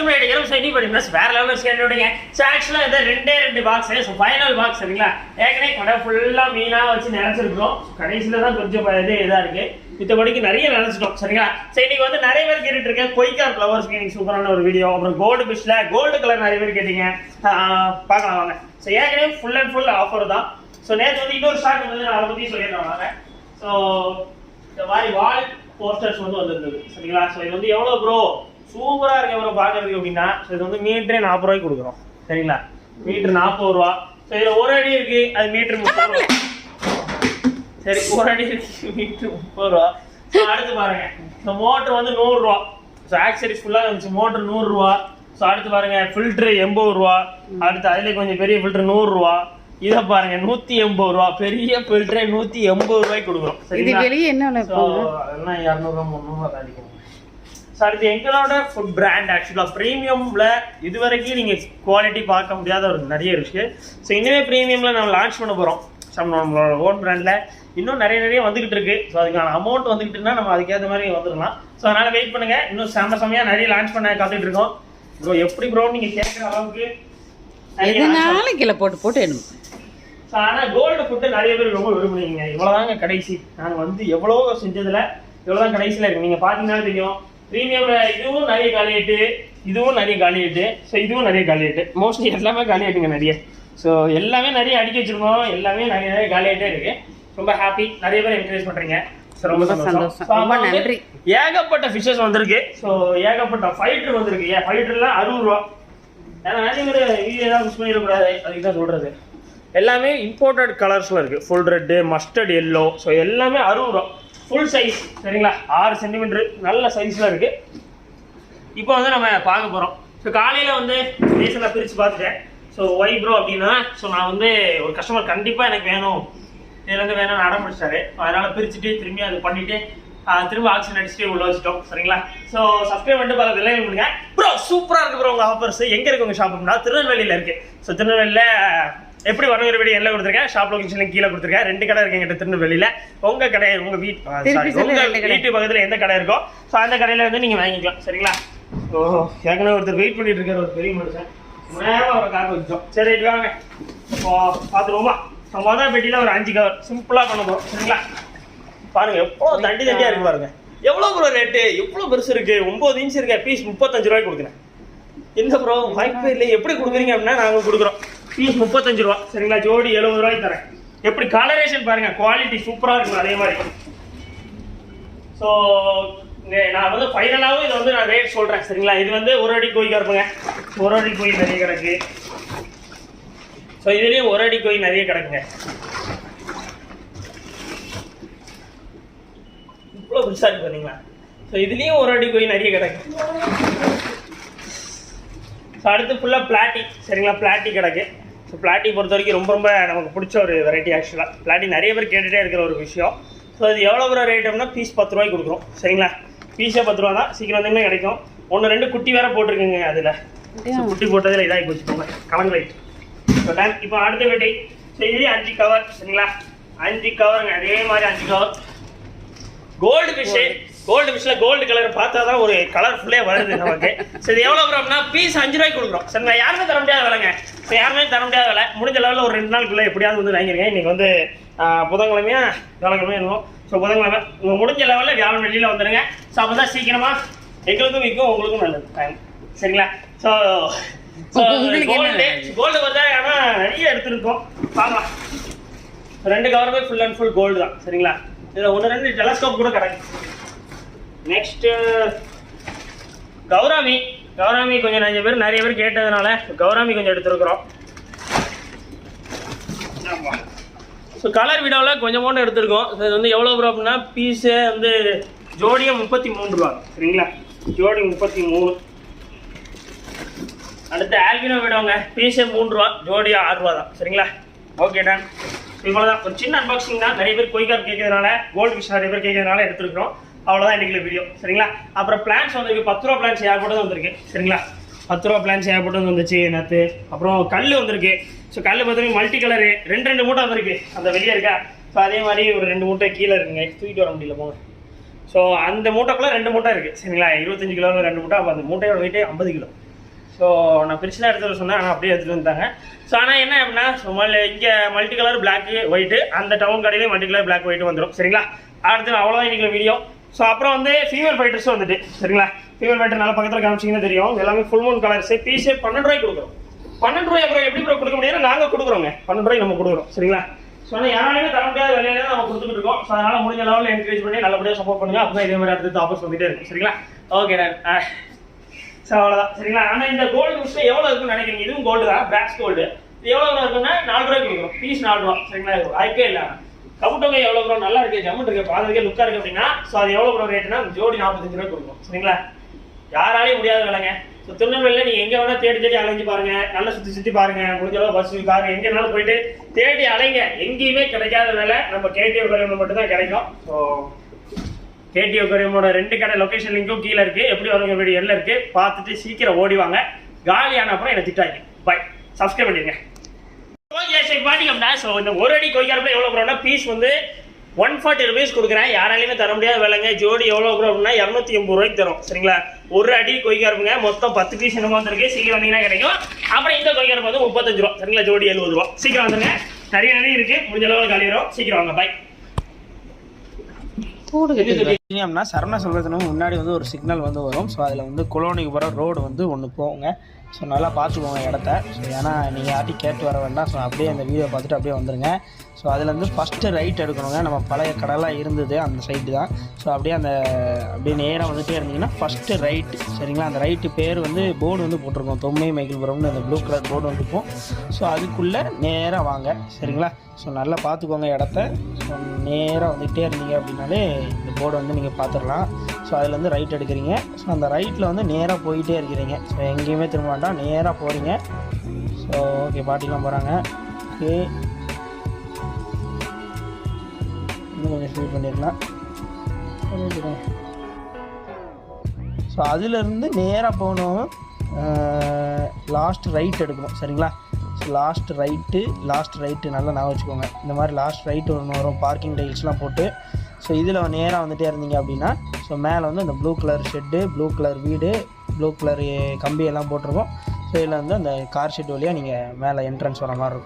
Welcome to அairum. So இன்னைக்கு பாத்தீங்கன்னா வேற லெவல்ல ஸ்கேண்டோடிங்க. சோ एक्चुअली இது ரெண்டு பாக்ஸ். சோ ஃபைனல் பாக்ஸ் சரிங்களா. ஏற்கனவே கடை ஃபுல்லா மீனா வச்சு நிரச்சிருக்கோம். கடைசில தான் கொஞ்சம் இதா இருக்கு. மித்தபடிக்கு நிறைய நிரச்சிட்டோம் சரிங்களா. சோ இன்னைக்கு வந்து நிறைய பேர் கேட்டுட்டு இருக்க கொய்கார் ஃப்ளவர்ஸ் கிளீனிங் சூப்பரான ஒரு வீடியோ. அப்புறம் கோல்டு ஃபிஷ்ல கோல்டு கலர் நிறைய பேர் கேட்டீங்க. பார்க்கலாம் வாங்க. சோ ஏற்கனவே ஃபுல் அண்ட் ஃபுல் ஆஃபர் தான். சோ நேத்து வந்து இன்னொரு ஸ்டாக் வந்து நான் அதை பத்தி சொல்லிடுறேன் வாங்க. சோ இந்த மாதிரி வால் போஸ்டர்ஸ் வந்து வந்திருந்தது சரிங்களா. ஸோ இது வந்து எவ்வளோ ப்ரோ சூப்பராக இருக்கு ப்ரோ பார்க்கறதுக்கு அப்படின்னா, ஸோ இது வந்து மீட்டரே 40 ரூபாய்க்கு கொடுக்குறோம் சரிங்களா. மீட்டர் 40 ரூபா. ஸோ இதில் ஒரு அடி இருக்கு, அது மீட்டர் 30 ரூபா. சரி ஒரு அடி இருக்கு, மீட்டர் 30 ரூபா. ஸோ அடுத்து பாருங்க, இந்த மோட்டர் வந்து 100 ரூபா. ஸோ ஆக்சரிஸ் ஃபுல்லாக இருந்துச்சு, மோட்டர் 100 ரூபா. ஸோ அடுத்து பாருங்க ஃபில்டர் 80 ரூபா. அடுத்து அதில் கொஞ்சம் பெரிய ஃபில்டர் 100 ரூபா. இதை பாருங்க 180 ரூபா, பெரிய ஃபில்டரே 180 ரூபாய்க்கு கொடுக்குறோம். இது வெளியே என்ன அதெல்லாம் 200 300 தாண்டிக்கும். ஸோ அடுத்து எங்களோட ஃபுட் பிராண்ட் ஆக்சுவலாக ப்ரீமியமில் இது வரைக்கும் நீங்கள் குவாலிட்டி பார்க்க முடியாத ஒரு நிறைய இருக்குது. ஸோ இனிமே ப்ரீமியமில் நம்ம லான்ச் பண்ண போகிறோம். ஸோ நம்மளோட ஓன் பிராண்டில் இன்னும் நிறைய வந்துகிட்டு இருக்கு. ஸோ அதுக்கான அமௌண்ட் வந்துகிட்டுன்னா நம்ம அதுக்கேற்ற மாதிரி வந்துடலாம். ஸோ அதனால் வெயிட் பண்ணுங்க, இன்னும் செம்மையாக நிறைய லான்ச் பண்ண காத்துட்டு இருக்கோம். ப்ரோ எப்படி ப்ரோ நீங்கள் கேட்குற அளவுக்கு கீழே போட்டு எடுக்கும். ஆனால் கோல்டு ஃபுட்டு நிறைய பேர் ரொம்ப விரும்புறீங்க. இவ்வளோதாங்க கடைசி. நாங்கள் வந்து எவ்வளோ செஞ்சதில் இவ்வளோதான் கடைசியில் இருக்குது. நீங்கள் பார்த்தீங்கன்னா தெரியும், ப்ரீமியமில் இதுவும் நிறைய காலியாயிட்டு, இதுவும் நிறைய காலியாயிட்டு, ஸோ இதுவும் நிறைய காலியாயிட்டு, மோஸ்ட்லி எல்லாமே காலியாயிட்டுங்க நிறைய. ஸோ எல்லாமே நிறைய அடிக்க வச்சுருக்கோம், எல்லாமே நிறைய காலியாயிட்டே இருக்குது. ரொம்ப ஹாப்பி, நிறைய பேர் என்கரேஜ் பண்ணுறீங்க. ஸோ ரொம்ப சந்தோஷம், ரொம்ப நன்றி. ஏகப்பட்ட ஃபிஷ்ஷஸ் வந்திருக்கு. ஸோ ஏகப்பட்ட ஃபைட்டர் வந்திருக்கு. ஃபைட்டர்லாம் 60 ரூபா. ஏன்னா நிறைய பேர் வீடியோ தான் மிஸ் பண்ணிடக்கூடாது, அதுக்கு தான் சொல்கிறது. எல்லாமே இம்போர்ட்டட் கலர்ஸில் இருக்குது. Full red, mustard yellow. So எல்லாமே 60 ரூபா. ஃபுல் சைஸ் சரிங்களா, 6 சென்டிமீட்டரு நல்ல சைஸில் இருக்குது. இப்போ வந்து நம்ம பார்க்க போகிறோம். ஸோ காலையில் வந்து ரீசனாக பிரித்து பார்த்துட்டேன். ஸோ ஒய் ப்ரோ அப்படின்னா, ஸோ நான் வந்து ஒரு கஸ்டமர் கண்டிப்பாக எனக்கு வேணும், இதுலேருந்து வேணும்னு அடம் பிடிச்சாரு. அதனால் பிரிச்சுட்டு திரும்பி அது பண்ணிவிட்டு திரும்ப ஆக்சிஜன் அடிச்சுட்டு உள்ள வச்சுட்டோம் சரிங்களா. ஸோ சப்ஸ்கிரைப் பண்ணிட்டு பல விலை பண்ணுங்க ப்ரோ. சூப்பராக இருக்குது ப்ரோ உங்கள் ஆஃபர்ஸ். எங்கே இருக்குது உங்கள் ஷாப் அப்படின்னா திருநெல்வேலியில் இருக்குது. ஸோ திருநெல்வேலியில் எப்படி வரணுங்கிற வீடியோ எல்லாம் கொடுத்துருக்கேன். ஷாப் லொகேஷன் கீழே கொடுத்துருக்கேன். 2 கடை இருக்கு எங்கிட்ட திருநெல்வேலியில். உங்கள் கடை உங்கள் வீட்டு பக்கத்தில் எந்த கடை இருக்கோ ஸோ அந்த கடையில் வந்து நீங்கள் வாங்கிக்கலாம் சரிங்களா. ஸோ ஏற்கனவே ஒருத்தர் வெயிட் பண்ணிட்டு இருக்காரு, ஒரு பெரிய மனுஷன். நேரம் ஒரு கார் வச்சோம். சரி ரைட் வாங்க இப்போ பார்த்துருவோமா. ஸோ மொதல் பெட்டியில் ஒரு 5 கவர் சிம்பிளாக பண்ண போகிறோம் சரிங்களா. பாருங்க எவ்வளோ தண்டியாக இருக்கு பாருங்க. எவ்வளோ ப்ரோ ரேட்டு, எவ்வளோ பெருசு இருக்கு. 9 இன்ச் இருக்க பீஸ் 35 ரூபாய்க்கு கொடுக்குறேன். இந்த ப்ரோ வாய்ப்பே இல்லை. எப்படி கொடுக்குறீங்க அப்படின்னா நாங்கள் கொடுக்குறோம். பீஸ் 35 ரூபா சரிங்களா. ஜோடி 70 ரூபாய்க்கு தரேன். எப்படி கலரேஷன் பாருங்க, குவாலிட்டி சூப்பராக இருக்கும் அதே மாதிரி. ஸோ நான் வந்து ஃபைனலாகவும் இதை வந்து நான் ரேட் சொல்கிறேன் சரிங்களா. இது வந்து ஒரு அடி கோயிக்காக இருப்பேங்க. ஒரு அடி கோயில் நிறைய கிடக்கு. ஸோ இதுலேயும் ஒரு அடி கோயில் நிறைய கிடக்குங்க. இவ்வளோ பெருசாக இருக்கு பார்த்தீங்களா. ஸோ இதுலேயும் ஒரு அடி கோயில் நிறைய கிடக்கு. ஸோ அடுத்து ஃபுல்லாக பிளாட்டி சரிங்களா. பிளாட்டி கிடக்கு. ஸோ பிளாட்டி பொறுத்த வரைக்கும் ரொம்ப நமக்கு பிடிச்ச ஒரு வெரைட்டி ஆக்சுவலாக. பிளாட்டி நிறைய பேர் கேட்டுகிட்டே இருக்கிற ஒரு விஷயம். ஸோ இது எவ்வளோ ஒரு ரேட் அப்படின்னா பீஸ் 10 ரூபாய்க்கு கொடுக்குறோம் சரிங்களா. பீஸே 10 ரூபா தான். சீக்கிரம் வந்தீங்கன்னா கிடைக்கும். 1-2 குட்டி வேற போட்டிருக்குங்க அதில். ஸோ குட்டி போட்டதில் இதாகி போச்சுக்கோங்க, கலங்கு லைட். ஸோ டைம் இப்போ அடுத்த வெட்டி. ஸோ இதுலேயே 5 கவர் சரிங்களா. 5 கவருங்க, அதே மாதிரி 5 கவர். கோல்டு ஃபிஷ்ஷில் கோல்டு கலர் பார்த்தா தான் ஒரு கலர்ஃபுல்லே வருது நமக்கு. சரி எவ்வளோ அப்படின்னா பீஸ் 5 ரூபாய்க்கு கொடுக்குறோம் சரிங்களா. யாருமே தர முடியாத விலைங்க. ஸோ யாருமே தர முடியாத விலை. முடிஞ்ச லெவலில் ஒரு 2 நாளுக்குள்ளே எப்படியாவது வந்து வாங்கிருங்க. இன்றைக்கி வந்து புதன்கிழமையா வியாழக்கிழமையா இருக்கும். ஸோ புதன்கிழமை உங்கள் முடிஞ்ச லெவலில் வியாழன் வெளியில் வந்துடுங்க. ஸோ அப்போ தான் சீக்கிரமாக எங்களுக்கும் விற்கும், உங்களுக்கும் நல்லது டைம் சரிங்களா. ஸோ கோல்டு வருதா, ஆனால் நிறைய எடுத்துருக்கோம் பார்க்கலாம். 2 கவருமே ஃபுல் அண்ட் ஃபுல் கோல்டு தான் சரிங்களா. இதில் 1-2 டெலஸ்கோப் கூட கிடைக்கும். நெக்ஸ்ட்டு கௌராமி கொஞ்சம் நிறைய பேர் கேட்டதுனால கௌராமி கொஞ்சம் எடுத்துருக்குறோம். ஸோ கலர் வீடியோவில் கொஞ்சம் எடுத்துருக்கோம். ஸோ இது வந்து எவ்வளோ ப்ரோ அப்படின்னா பீஸு வந்து ஜோடியாக 33 ரூபா சரிங்களா. ஜோடி 33. அடுத்து ஆல்பினோ விடுவாங்க, பீஸே 3 ரூபா, ஜோடியா 6 ரூபா தான் சரிங்களா. Okay done. இவ்வளோதான், ஒரு சின்ன அன்பாக்சிங் தான். நிறைய பேர் கொய்கார் கேட்கறதுனால, கோல்டு ஃபிஷ் நிறைய பேர் கேட்கறதுனால எடுத்துருக்கோம். அவ்வளோதான் இன்றைக்கி வீடியோ சரிங்களா. அப்புறம் பிளான்ஸ் வந்துருக்கு. 10 ரூபா பிளான்ஸ் ஏகப்பட்டது வந்திருக்கு சரிங்களா. 10 ரூபா பிளான்ஸ் ஏகப்பட்டது வந்துச்சு நேற்று. அப்புறம் கல் வந்திருக்கு. ஸோ கல் பார்த்தீங்கன்னா மல்டி கலரு 2 மூட்டை வந்திருக்கு. அந்த வெளியே இருக்கா. ஸோ அதே மாதிரி ஒரு 2 மூட்டை கீழே இருக்குங்க, தூக்கிட்டு வர முடியல போங்க. ஸோ அந்த மூட்டைக்குள்ளே 2 மூட்டை இருக்குது சரிங்களா. 25 கிலோ 2 மூட்டை. அப்போ அந்த மூட்டையோட வெயிட்டே 50 கிலோ. ஸோ நான் பிரிச்சுனா எடுத்துகிட்டு சொன்னேன், ஆனால் அப்படியே எடுத்துகிட்டு வந்தாங்க. ஸோ ஆனால் என்ன அப்படின்னா இங்கே மல்டி கலர் பிளாக்கு ஒயிட்டு, அந்த டவுன் கடையிலேயே மல்டி கலர் பிளாக் ஒயிட்டு வந்துடும். சரிங்களா? அடுத்து அவ்வளோதான் இன்றைக்கி வீடியோ. ஸோ அப்புறம் வந்து ஃபீமேல் ஃபைட்டர்ஸும் வந்துட்டு. சரிங்களா? ஃபீமேல் ஃபைட்டர் நல்லா பக்கத்தில் காமிச்சிங்கன்னா தெரியும். எல்லாமே ஃபுல் மூன் கலர்ஸு. பீஸே 12 ரூபாய்க்கு கொடுக்குறோம். 12 ரூபாய் அப்புறம் எப்படி ப்ரோ கொடுக்க முடியாது? நாங்கள் கொடுக்குறோங்க. 12 ரூபாய்க்கு நம்ம கொடுக்குறோம். சரிங்களா? ஸோ ஆனால் யாராலுமே தர முடியாத விலையில தான் நம்ம கொடுத்துட்டு இருக்கோம். ஸோ அதனால் முடிஞ்ச லெவலில் என்கரேஜ் பண்ணி நல்லபடியாக சப்போர்ட் பண்ணுங்க. அப்போ தான் இதே மாதிரி அடுத்து ஆஃபர்ஸ் வந்துட்டே இருக்கும். சரிங்களா? Okay done. ஸோ அவ்வளோதான். சரிங்களா? ஆனால் இந்த கோல்டு விஷயம் எவ்வளோ இருக்குன்னு நினைக்கிறீங்க? இதுவும் கோல்டு தான், பிராக்ஸ் கோல்டு. இது எவ்வளோ இருக்குன்னா 4 ரூபாய்க்கு கொடுக்குறோம். பீஸ் 4 ரூபா. சரிங்களா? வாய்ப்பே இல்லை. கவுட்டோங்க எவ்வளோ ப்ரோ நல்லா இருக்கு, ஜம்முன் இருக்கு, பார்க்கறதுக்கே லுக்காக இருக்கு அப்படின்னா ஸோ அது எவ்வளோ ப்ரோ ரேட்டுனா ஜோடி 45 ரூபாய் கொடுக்கும். சரிங்களா? யாராலையும் முடியாத விலைங்க. ஸோ திருநெல்வேலியில் நீங்கள் எங்கே வேணால் தேடி தேடி அலைஞ்சு பாருங்க, நல்லா சுற்றி பாருங்க, முடிஞ்ச அளவு பஸ் காரு எங்கேனாலும் போயிட்டு தேடி அலைங்க. எங்கேயுமே கிடைக்காத விலை நம்ம கேடி அக்வாரியம் மட்டும்தான் கிடைக்கும். ஸோ கேடி அக்வாரியமோட 2 கடை லொக்கேஷன் லிங்க்கும் கீழே இருக்குது. எப்படி வருங்க வீடியோ எல்லாம் இருக்குது. பார்த்துட்டு சீக்கிரம் ஓடிவாங்க. காலியான அப்புறம் என்னை திட்டாங்க. பை, சப்ஸ்கிரைப் பண்ணிடுங்க. ஓகே சரி பாட்டிங்க அப்படின்னா ஸோ இந்த ஒரு அடி கொய்க்காரப்பில் எவ்வளோ ப்ரோனா பீஸ் வந்து 140 ருபீஸ் கொடுக்குறேன். யாராலையுமே தர முடியாத விலைங்க. ஜோடி எவ்வளோ ப்ரோ அப்படின்னா 280 ரூபாய்க்கு தரும். சரிங்களா? ஒரு அடி கொய்க்காரப்புங்க. மொத்தம் 10 பீஸ் என்னமோ வந்துருக்கு. சீக்கிரம் வந்தீங்கன்னா கிடைக்கும். அப்புறம் இந்த கொய்க்காரப்பு வந்து 35 ரூபா. சரிங்களா? ஜோடி 70 ரூபா. சீக்கிரம் வந்துருங்க. நிறைய இருக்குது. முடிஞ்ச அளவு காலிடும். சீக்கிரம் வாங்க. பை. அப்படின்னா சரவணா சொல்கிறதுக்கு முன்னாடி வந்து ஒரு சிக்னல் வந்து வரும். ஸோ அதில் வந்து குளோனிக்கு போகிற ரோடு வந்து ஒன்று போங்க. ஸோ நல்லா பார்த்துக்கோங்க இடத்த. ஸோ ஏன்னா நீங்கள் யார்ட்டையும் கேட்டு வர வேண்டாம். ஸோ அப்படியே அந்த வீடியோ பார்த்துட்டு அப்படியே வந்துடுங்க. ஸோ அதுலேருந்து ஃபஸ்ட்டு ரைட் எடுக்கணுங்க. நம்ம பழைய கடலாம் இருந்தது அந்த சைடு தான். ஸோ அப்படியே அப்படியே நேராக வந்துகிட்டே இருந்தீங்கன்னா ஃபஸ்ட்டு ரைட்டு. சரிங்களா? அந்த ரைட்டு பேர் வந்து போர்டு வந்து போட்டிருக்கோம், தொம்மை மைக்கிள்புரம்னு அந்த ப்ளூ கலர் போர்டு வந்துருக்கும். ஸோ அதுக்குள்ளே நேராக வாங்க. சரிங்களா? ஸோ நல்லா பார்த்துக்கோங்க இடத்த. ஸோ நேராக வந்துகிட்டே இருந்தீங்க அப்படின்னாலே இந்த போர்டு வந்து நீங்கள் பார்த்துடலாம். ஸோ அதுலேருந்து ரைட் எடுக்கிறீங்க. ஸோ அந்த ரைட்டில் வந்து நேராக போயிட்டே இருக்கிறீங்க. ஸோ எங்கேயுமே திரும்ப வேண்டாம், நேராக போகிறீங்க. ஸோ ஓகே, பாட்டிலாம் போகிறாங்க. ஓகே, இன்னும் கொஞ்சம் ஸ்பீட் பண்ணிடலாம். ஸோ அதிலேருந்து நேராக போகணும். லாஸ்ட் ரைட் எடுக்கணும். சரிங்களா? ஸோ லாஸ்ட் ரைட்டு நல்லா நான் வச்சுக்கோங்க. இந்த மாதிரி லாஸ்ட் ரைட்டு ஒன்று வரும், பார்க்கிங் டைல்ஸ்லாம் போட்டு. ஸோ இதில் நேராக வந்துகிட்டே இருந்தீங்க அப்படின்னா ஸோ மேலே வந்து இந்த blue colour shed, blue colour வீடு, ப்ளூ கலர் கம்பி எல்லாம் போட்டிருக்கோம். ஸோ இதில் வந்து அந்த கார் ஷெட் வழியாக நீங்கள் மேலே என்ட்ரன்ஸ் வர மாதிரி இருக்கும்.